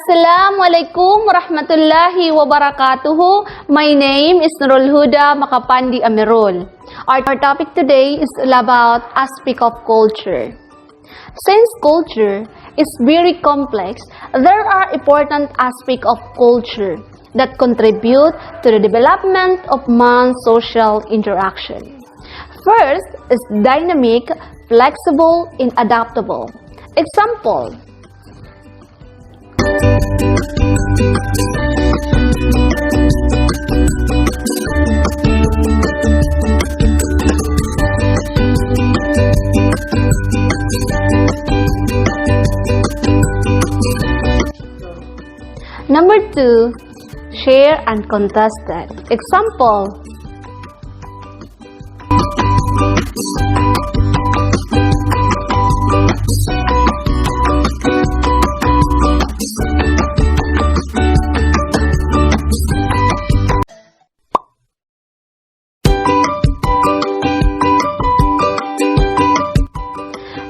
Assalamualaikum warahmatullahi wabarakatuh. My name is Norolhoda Amerol. Our topic today is about aspect of culture. Since culture is very complex, there are important aspects of culture that contribute to the development of man's social interaction. First is dynamic, flexible, and adaptable. Example: Number 2, share and contested. Example: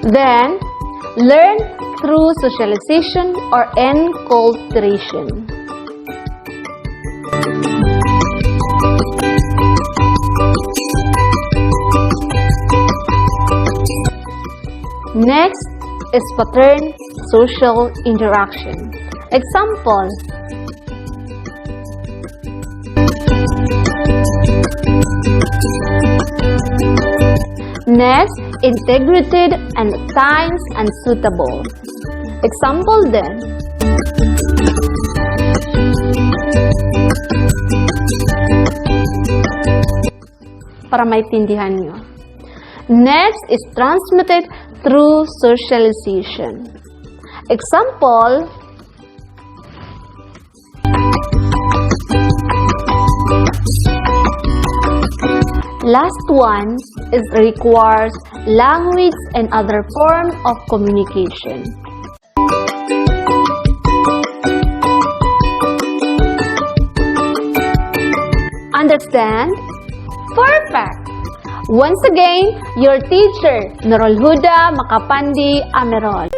Then, learn through socialization or enculturation. Next is pattern social interaction. Example: Next, integrated and at times unsuitable. Example then: para maintindihan nyo. Next is transmitted through socialization. Example: Last one is requires language and other form of communication. Understand? Perfect! Once again, your teacher, Norolhoda Amerol.